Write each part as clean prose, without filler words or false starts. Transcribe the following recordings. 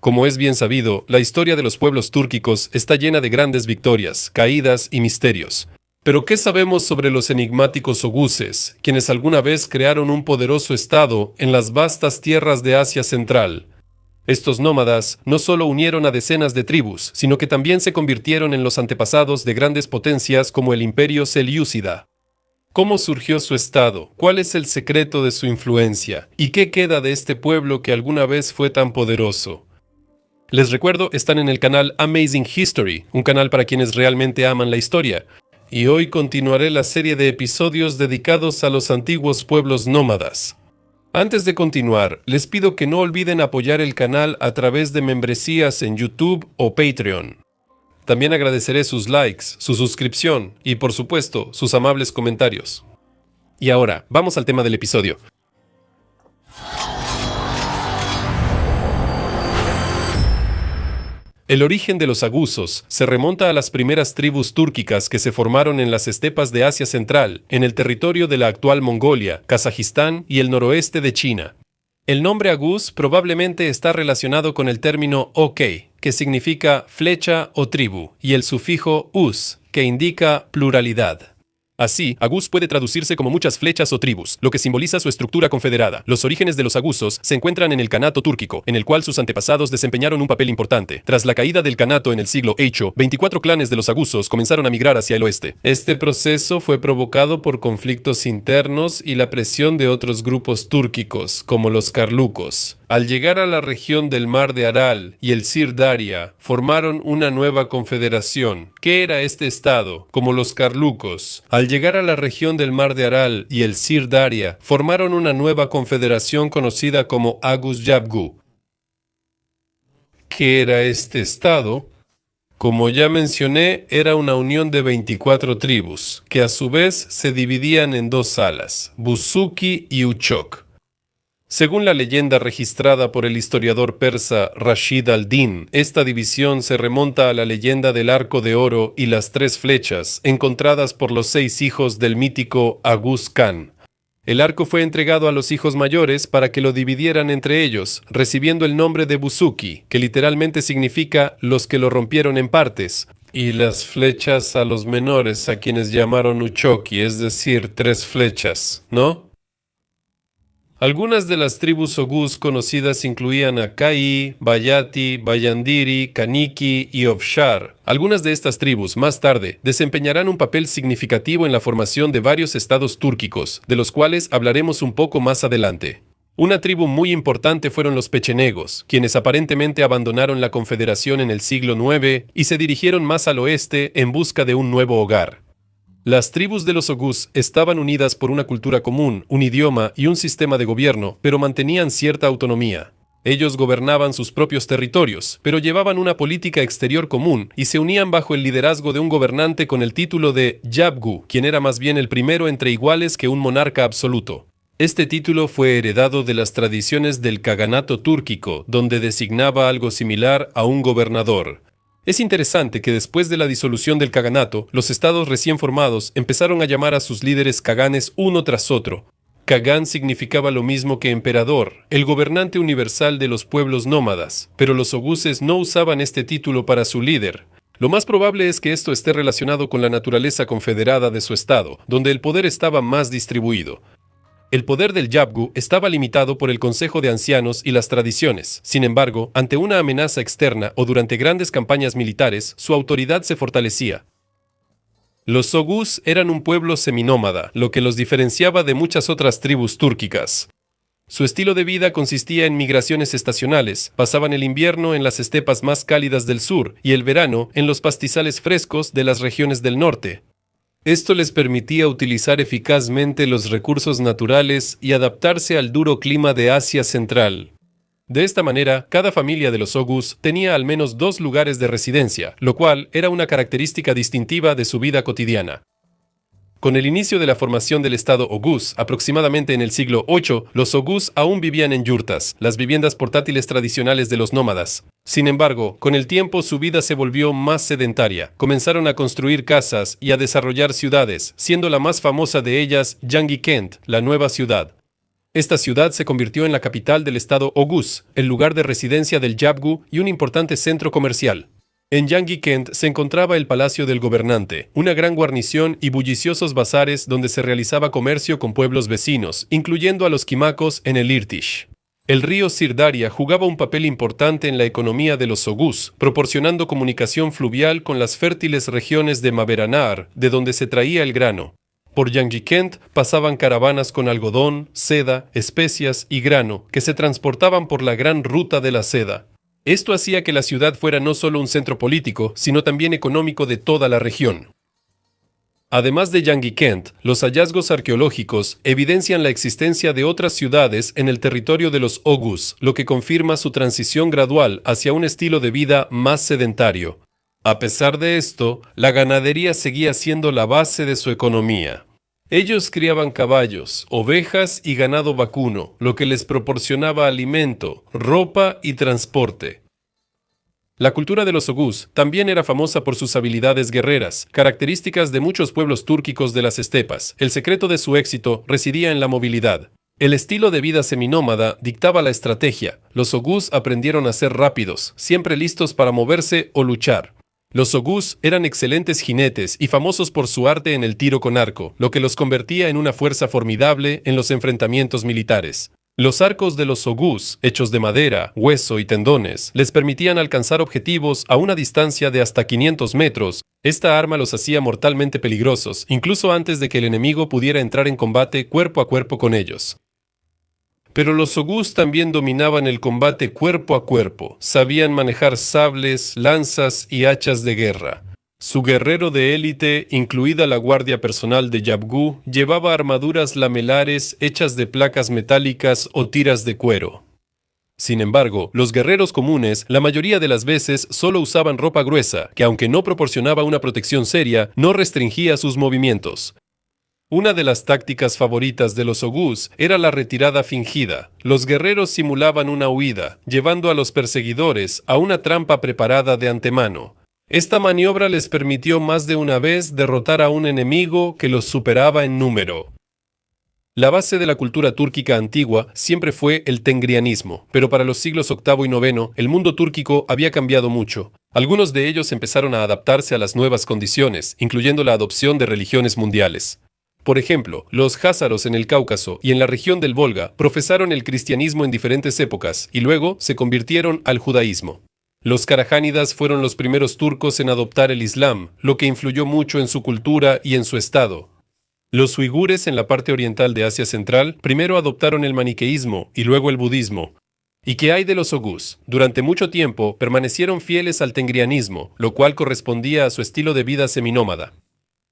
Como es bien sabido, la historia de los pueblos túrquicos está llena de grandes victorias, caídas y misterios. Pero ¿qué sabemos sobre los enigmáticos oguses, quienes alguna vez crearon un poderoso estado en las vastas tierras de Asia Central? Estos nómadas no solo unieron a decenas de tribus, sino que también se convirtieron en los antepasados de grandes potencias como el Imperio Selyúcida. ¿Cómo surgió su estado? ¿Cuál es el secreto de su influencia? ¿Y qué queda de este pueblo que alguna vez fue tan poderoso? Les recuerdo, están en el canal Amazing History, un canal para quienes realmente aman la historia. Y hoy continuaré la serie de episodios dedicados a los antiguos pueblos nómadas. Antes de continuar, les pido que no olviden apoyar el canal a través de membresías en YouTube o Patreon. También agradeceré sus likes, su suscripción y, por supuesto, sus amables comentarios. Y ahora, vamos al tema del episodio. El origen de los agusos se remonta a las primeras tribus túrquicas que se formaron en las estepas de Asia Central, en el territorio de la actual Mongolia, Kazajistán y el noroeste de China. El nombre agus probablemente está relacionado con el término ok, que significa flecha o tribu, y el sufijo us, que indica pluralidad. Así, agus puede traducirse como muchas flechas o tribus, lo que simboliza su estructura confederada. Los orígenes de los agusos se encuentran en el Kanato túrquico, en el cual sus antepasados desempeñaron un papel importante. Tras la caída del Kanato en el siglo VIII, 24 clanes de los agusos comenzaron a migrar hacia el oeste. Este proceso fue provocado por conflictos internos y la presión de otros grupos túrquicos, como los karlucos. Al llegar a la región del Mar de Aral y el Sirdaria, formaron una nueva confederación. ¿Qué era este estado? Como los karlucos. Al llegar a la región del Mar de Aral y el Sirdaria, formaron una nueva confederación conocida como Agus Yabgu. ¿Qué era este estado? Como ya mencioné, era una unión de 24 tribus, que a su vez se dividían en dos salas, Buzuki y Uchok. Según la leyenda registrada por el historiador persa Rashid al-Din, esta división se remonta a la leyenda del arco de oro y las tres flechas, encontradas por los 6 hijos del mítico Aguz Khan. El arco fue entregado a los hijos mayores para que lo dividieran entre ellos, recibiendo el nombre de Buzuki, que literalmente significa los que lo rompieron en partes, y las flechas a los menores, a quienes llamaron Uchoki, es decir, 3 flechas, ¿no? Algunas de las tribus oguz conocidas incluían a Kai, Bayati, Bayandiri, Kaniki y Ofshar. Algunas de estas tribus, más tarde, desempeñarán un papel significativo en la formación de varios estados túrquicos, de los cuales hablaremos un poco más adelante. Una tribu muy importante fueron los pechenegos, quienes aparentemente abandonaron la confederación en el siglo IX y se dirigieron más al oeste en busca de un nuevo hogar. Las tribus de los oguz estaban unidas por una cultura común, un idioma y un sistema de gobierno, pero mantenían cierta autonomía. Ellos gobernaban sus propios territorios, pero llevaban una política exterior común y se unían bajo el liderazgo de un gobernante con el título de Yabgu, quien era más bien el primero entre iguales que un monarca absoluto. Este título fue heredado de las tradiciones del Kaganato túrquico, donde designaba algo similar a un gobernador. Es interesante que después de la disolución del Kaganato, los estados recién formados empezaron a llamar a sus líderes kaganes uno tras otro. Kagán significaba lo mismo que emperador, el gobernante universal de los pueblos nómadas, pero los oguses no usaban este título para su líder. Lo más probable es que esto esté relacionado con la naturaleza confederada de su estado, donde el poder estaba más distribuido. El poder del Yabgu estaba limitado por el Consejo de Ancianos y las tradiciones. Sin embargo, ante una amenaza externa o durante grandes campañas militares, su autoridad se fortalecía. Los oguz eran un pueblo seminómada, lo que los diferenciaba de muchas otras tribus túrquicas. Su estilo de vida consistía en migraciones estacionales. Pasaban el invierno en las estepas más cálidas del sur y el verano en los pastizales frescos de las regiones del norte. Esto les permitía utilizar eficazmente los recursos naturales y adaptarse al duro clima de Asia Central. De esta manera, cada familia de los oguz tenía al menos 2 lugares de residencia, lo cual era una característica distintiva de su vida cotidiana. Con el inicio de la formación del estado oguz, aproximadamente en el siglo VIII, los oguz aún vivían en yurtas, las viviendas portátiles tradicionales de los nómadas. Sin embargo, con el tiempo su vida se volvió más sedentaria. Comenzaron a construir casas y a desarrollar ciudades, siendo la más famosa de ellas Yangi Kent, la nueva ciudad. Esta ciudad se convirtió en la capital del estado Oghuz, el lugar de residencia del Yabgu y un importante centro comercial. En Yangi-Kent se encontraba el palacio del gobernante, una gran guarnición y bulliciosos bazares donde se realizaba comercio con pueblos vecinos, incluyendo a los quimacos en el Irtish. El río Sirdaria jugaba un papel importante en la economía de los Oghuz, proporcionando comunicación fluvial con las fértiles regiones de Maberanar, de donde se traía el grano. Por Yangi-Kent pasaban caravanas con algodón, seda, especias y grano, que se transportaban por la gran ruta de la seda. Esto hacía que la ciudad fuera no solo un centro político, sino también económico de toda la región. Además de Yangi-Kent, los hallazgos arqueológicos evidencian la existencia de otras ciudades en el territorio de los Oghuz, lo que confirma su transición gradual hacia un estilo de vida más sedentario. A pesar de esto, la ganadería seguía siendo la base de su economía. Ellos criaban caballos, ovejas y ganado vacuno, lo que les proporcionaba alimento, ropa y transporte. La cultura de los Oghuz también era famosa por sus habilidades guerreras, características de muchos pueblos túrquicos de las estepas. El secreto de su éxito residía en la movilidad. El estilo de vida seminómada dictaba la estrategia. Los Oghuz aprendieron a ser rápidos, siempre listos para moverse o luchar. Los Oghuz eran excelentes jinetes y famosos por su arte en el tiro con arco, lo que los convertía en una fuerza formidable en los enfrentamientos militares. Los arcos de los Oghuz, hechos de madera, hueso y tendones, les permitían alcanzar objetivos a una distancia de hasta 500 metros. Esta arma los hacía mortalmente peligrosos, incluso antes de que el enemigo pudiera entrar en combate cuerpo a cuerpo con ellos. Pero los Oghuz también dominaban el combate cuerpo a cuerpo, sabían manejar sables, lanzas y hachas de guerra. Su guerrero de élite, incluida la guardia personal de Yabgu, llevaba armaduras lamelares hechas de placas metálicas o tiras de cuero. Sin embargo, los guerreros comunes, la mayoría de las veces, solo usaban ropa gruesa, que aunque no proporcionaba una protección seria, no restringía sus movimientos. Una de las tácticas favoritas de los Oghuz era la retirada fingida. Los guerreros simulaban una huida, llevando a los perseguidores a una trampa preparada de antemano. Esta maniobra les permitió más de una vez derrotar a un enemigo que los superaba en número. La base de la cultura túrquica antigua siempre fue el tengrianismo, pero para los siglos VIII y IX el mundo túrquico había cambiado mucho. Algunos de ellos empezaron a adaptarse a las nuevas condiciones, incluyendo la adopción de religiones mundiales. Por ejemplo, los házaros en el Cáucaso y en la región del Volga profesaron el cristianismo en diferentes épocas y luego se convirtieron al judaísmo. Los karajánidas fueron los primeros turcos en adoptar el Islam, lo que influyó mucho en su cultura y en su estado. Los uigures en la parte oriental de Asia Central primero adoptaron el maniqueísmo y luego el budismo. ¿Y qué hay de los Oghuz? Durante mucho tiempo permanecieron fieles al tengrianismo, lo cual correspondía a su estilo de vida seminómada.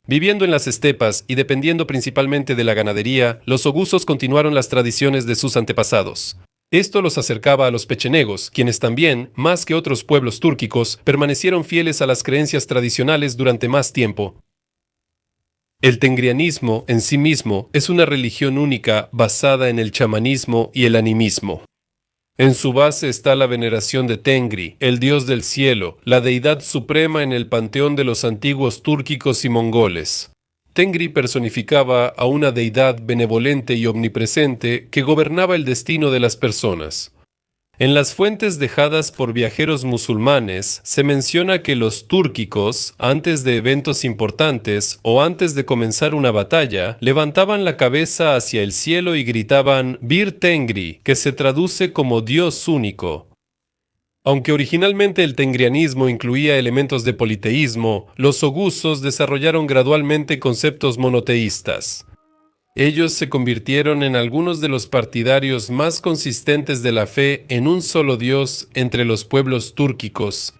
Viviendo en las estepas y dependiendo principalmente de la ganadería, los oghuzos continuaron las tradiciones de sus antepasados. Esto los acercaba a los pechenegos, quienes también, más que otros pueblos túrquicos, permanecieron fieles a las creencias tradicionales durante más tiempo. El tengrianismo en sí mismo es una religión única basada en el chamanismo y el animismo. En su base está la veneración de Tengri, el dios del cielo, la deidad suprema en el panteón de los antiguos túrquicos y mongoles. Tengri personificaba a una deidad benevolente y omnipresente que gobernaba el destino de las personas. En las fuentes dejadas por viajeros musulmanes se menciona que los túrquicos, antes de eventos importantes o antes de comenzar una batalla, levantaban la cabeza hacia el cielo y gritaban Bir Tengri, que se traduce como Dios único. Aunque originalmente el tengrianismo incluía elementos de politeísmo, los oghuzos desarrollaron gradualmente conceptos monoteístas. Ellos se convirtieron en algunos de los partidarios más consistentes de la fe en un solo Dios entre los pueblos túrquicos.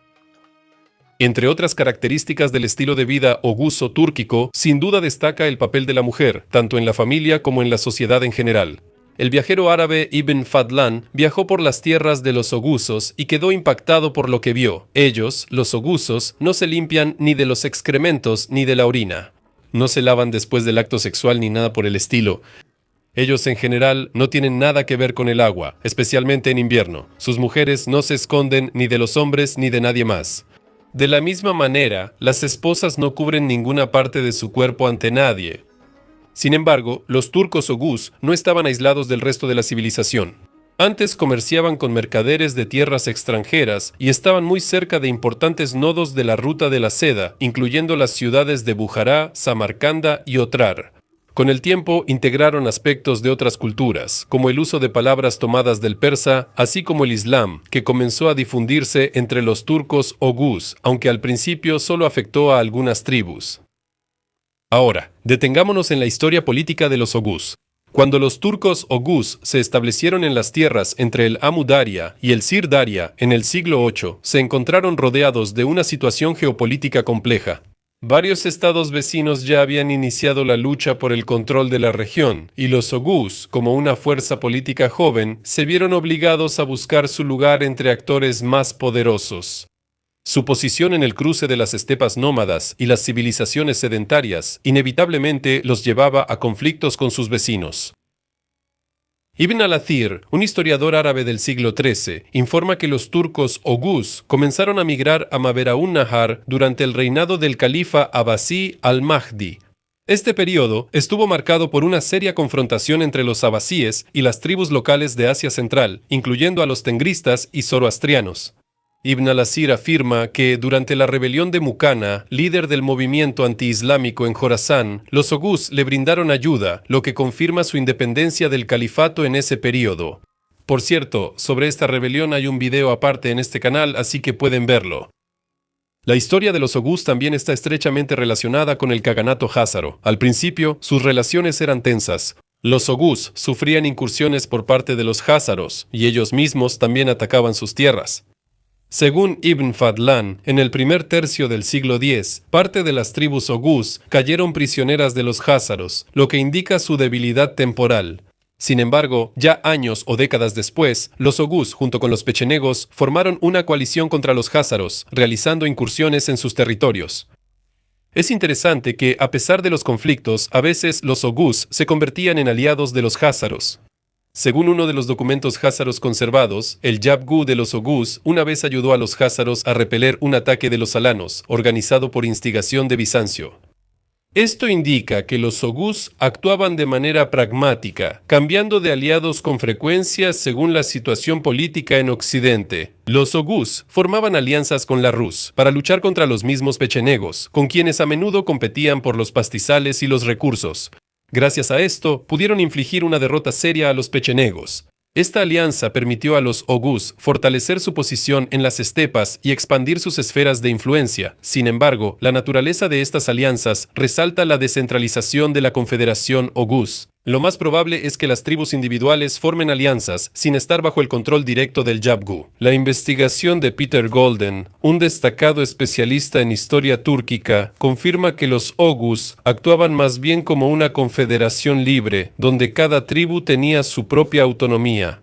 Entre otras características del estilo de vida oghuzo túrquico, sin duda destaca el papel de la mujer, tanto en la familia como en la sociedad en general. El viajero árabe Ibn Fadlan viajó por las tierras de los oghuzos y quedó impactado por lo que vio. Ellos, los oghuzos, no se limpian ni de los excrementos ni de la orina. No se lavan después del acto sexual ni nada por el estilo. Ellos en general no tienen nada que ver con el agua, especialmente en invierno. Sus mujeres no se esconden ni de los hombres ni de nadie más. De la misma manera, las esposas no cubren ninguna parte de su cuerpo ante nadie. Sin embargo, los turcos oguz no estaban aislados del resto de la civilización. Antes comerciaban con mercaderes de tierras extranjeras y estaban muy cerca de importantes nodos de la ruta de la seda, incluyendo las ciudades de Bujará, Samarcanda y Otrar. Con el tiempo integraron aspectos de otras culturas, como el uso de palabras tomadas del persa, así como el islam, que comenzó a difundirse entre los turcos oguz, aunque al principio solo afectó a algunas tribus. Ahora, detengámonos en la historia política de los oguz. Cuando los turcos oguz se establecieron en las tierras entre el Amu Daria y el Sir Daria en el siglo VIII, se encontraron rodeados de una situación geopolítica compleja. Varios estados vecinos ya habían iniciado la lucha por el control de la región, y los oguz, como una fuerza política joven, se vieron obligados a buscar su lugar entre actores más poderosos. Su posición en el cruce de las estepas nómadas y las civilizaciones sedentarias inevitablemente los llevaba a conflictos con sus vecinos. Ibn al-Athir, un historiador árabe del siglo XIII, informa que los turcos oguz comenzaron a migrar a Maveraún Nahar durante el reinado del califa Abbasí al-Mahdi. Este periodo estuvo marcado por una seria confrontación entre los abasíes y las tribus locales de Asia Central, incluyendo a los tengristas y zoroastrianos. Ibn al-Asir afirma que durante la rebelión de Mucana, líder del movimiento antiislámico en Jorasán, los oguz le brindaron ayuda, lo que confirma su independencia del califato en ese período. Por cierto, sobre esta rebelión hay un video aparte en este canal, así que pueden verlo. La historia de los oguz también está estrechamente relacionada con el Kaganato házaro. Al principio, sus relaciones eran tensas. Los oguz sufrían incursiones por parte de los házaros, y ellos mismos también atacaban sus tierras. Según Ibn Fadlan, en el primer tercio del siglo X, parte de las tribus oguz cayeron prisioneras de los házaros, lo que indica su debilidad temporal. Sin embargo, ya años o décadas después, los oguz, junto con los pechenegos, formaron una coalición contra los házaros, realizando incursiones en sus territorios. Es interesante que, a pesar de los conflictos, a veces los oguz se convertían en aliados de los házaros. Según uno de los documentos házaros conservados, el Yabgu de los oguz una vez ayudó a los házaros a repeler un ataque de los alanos, organizado por instigación de Bizancio. Esto indica que los oguz actuaban de manera pragmática, cambiando de aliados con frecuencia según la situación política en Occidente. Los oguz formaban alianzas con la Rus para luchar contra los mismos pechenegos, con quienes a menudo competían por los pastizales y los recursos. Gracias a esto, pudieron infligir una derrota seria a los pechenegos. Esta alianza permitió a los oguz fortalecer su posición en las estepas y expandir sus esferas de influencia. Sin embargo, la naturaleza de estas alianzas resalta la descentralización de la Confederación Oguz. Lo más probable es que las tribus individuales formen alianzas sin estar bajo el control directo del Yabgu. La investigación de Peter Golden, un destacado especialista en historia túrquica, confirma que los oguz actuaban más bien como una confederación libre, donde cada tribu tenía su propia autonomía.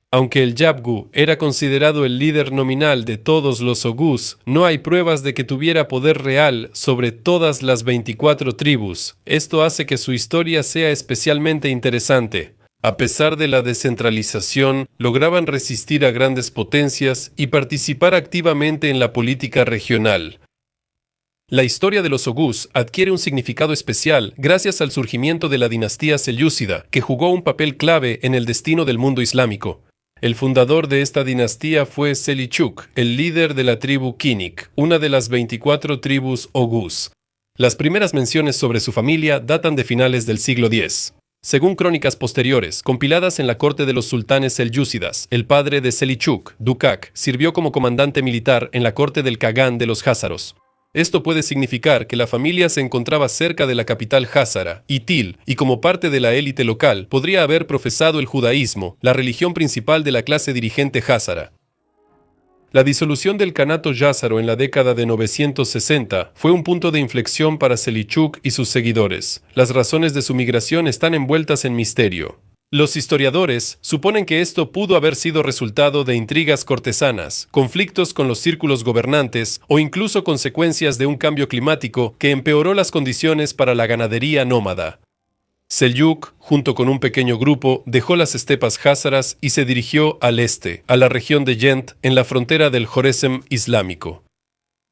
Aunque el Yabgu era considerado el líder nominal de todos los oguz, no hay pruebas de que tuviera poder real sobre todas las 24 tribus. Esto hace que su historia sea especialmente interesante. A pesar de la descentralización, lograban resistir a grandes potencias y participar activamente en la política regional. La historia de los oguz adquiere un significado especial gracias al surgimiento de la dinastía selyúcida, que jugó un papel clave en el destino del mundo islámico. El fundador de esta dinastía fue Selichuk, el líder de la tribu Kinik, una de las 24 tribus oguz. Las primeras menciones sobre su familia datan de finales del siglo X. Según crónicas posteriores, compiladas en la corte de los sultanes selyúcidas, el padre de Selichuk, Dukak, sirvió como comandante militar en la corte del Kagán de los házaros. Esto puede significar que la familia se encontraba cerca de la capital házara, Itil, y como parte de la élite local, podría haber profesado el judaísmo, la religión principal de la clase dirigente házara. La disolución del Kanato Yázaro en la década de 960 fue un punto de inflexión para Selichuk y sus seguidores. Las razones de su migración están envueltas en misterio. Los historiadores suponen que esto pudo haber sido resultado de intrigas cortesanas, conflictos con los círculos gobernantes o incluso consecuencias de un cambio climático que empeoró las condiciones para la ganadería nómada. Selyuk, junto con un pequeño grupo, dejó las estepas házaras y se dirigió al este, a la región de Yent, en la frontera del Joresem islámico.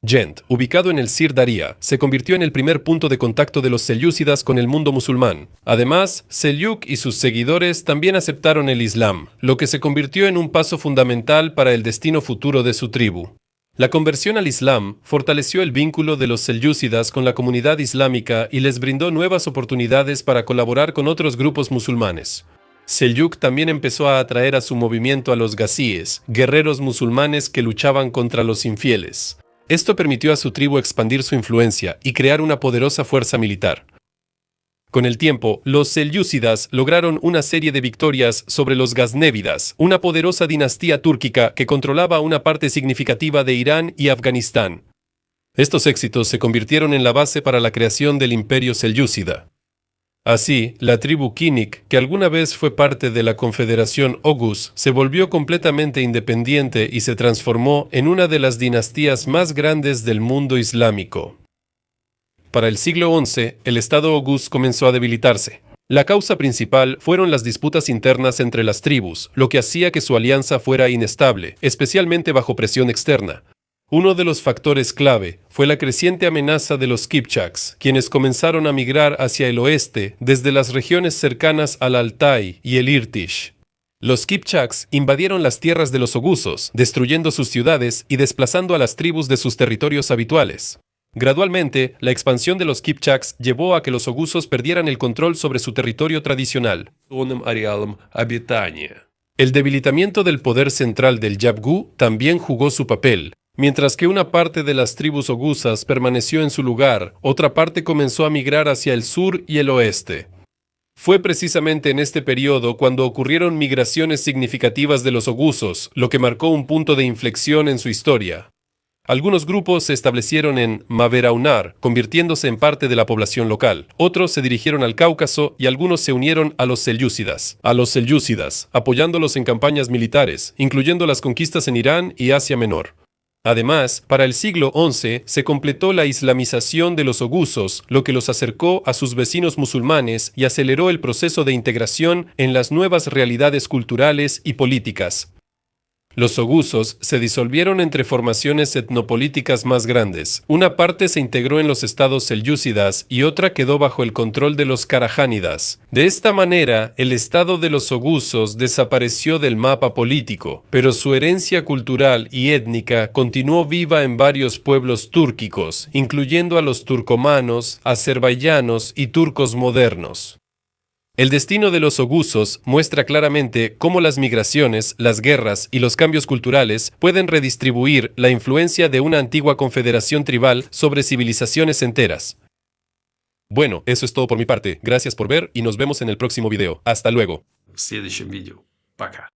Gent, ubicado en el Sir Daria, se convirtió en el primer punto de contacto de los selyúcidas con el mundo musulmán. Además, Selyuk y sus seguidores también aceptaron el Islam, lo que se convirtió en un paso fundamental para el destino futuro de su tribu. La conversión al Islam fortaleció el vínculo de los selyúcidas con la comunidad islámica y les brindó nuevas oportunidades para colaborar con otros grupos musulmanes. Selyuk también empezó a atraer a su movimiento a los gazíes, guerreros musulmanes que luchaban contra los infieles. Esto permitió a su tribu expandir su influencia y crear una poderosa fuerza militar. Con el tiempo, los selyúcidas lograron una serie de victorias sobre los gaznévidas, una poderosa dinastía túrquica que controlaba una parte significativa de Irán y Afganistán. Estos éxitos se convirtieron en la base para la creación del imperio selyúcida. Así, la tribu Kinik, que alguna vez fue parte de la Confederación Oghuz, se volvió completamente independiente y se transformó en una de las dinastías más grandes del mundo islámico. Para el siglo XI, el Estado Oghuz comenzó a debilitarse. La causa principal fueron las disputas internas entre las tribus, lo que hacía que su alianza fuera inestable, especialmente bajo presión externa. Uno de los factores clave fue la creciente amenaza de los Kipchaks, quienes comenzaron a migrar hacia el oeste desde las regiones cercanas al Altai y el Irtish. Los Kipchaks invadieron las tierras de los oghuzos, destruyendo sus ciudades y desplazando a las tribus de sus territorios habituales. Gradualmente, la expansión de los Kipchaks llevó a que los oghuzos perdieran el control sobre su territorio tradicional. El debilitamiento del poder central del Yabgu también jugó su papel. Mientras que una parte de las tribus oghuzas permaneció en su lugar, otra parte comenzó a migrar hacia el sur y el oeste. Fue precisamente en este periodo cuando ocurrieron migraciones significativas de los oghuzos, lo que marcó un punto de inflexión en su historia. Algunos grupos se establecieron en Maveraunar, convirtiéndose en parte de la población local. Otros se dirigieron al Cáucaso y algunos se unieron a los selyúcidas, apoyándolos en campañas militares, incluyendo las conquistas en Irán y Asia Menor. Además, para el siglo XI se completó la islamización de los oghuzos, lo que los acercó a sus vecinos musulmanes y aceleró el proceso de integración en las nuevas realidades culturales y políticas. Los oghuzos se disolvieron entre formaciones etnopolíticas más grandes. Una parte se integró en los estados selyúcidas y otra quedó bajo el control de los karajánidas. De esta manera, el estado de los oghuzos desapareció del mapa político, pero su herencia cultural y étnica continuó viva en varios pueblos túrquicos, incluyendo a los turcomanos, azerbaiyanos y turcos modernos. El destino de los oghuzos muestra claramente cómo las migraciones, las guerras y los cambios culturales pueden redistribuir la influencia de una antigua confederación tribal sobre civilizaciones enteras. Bueno, eso es todo por mi parte. Gracias por ver y nos vemos en el próximo video. Hasta luego. В следующем видео. Пока.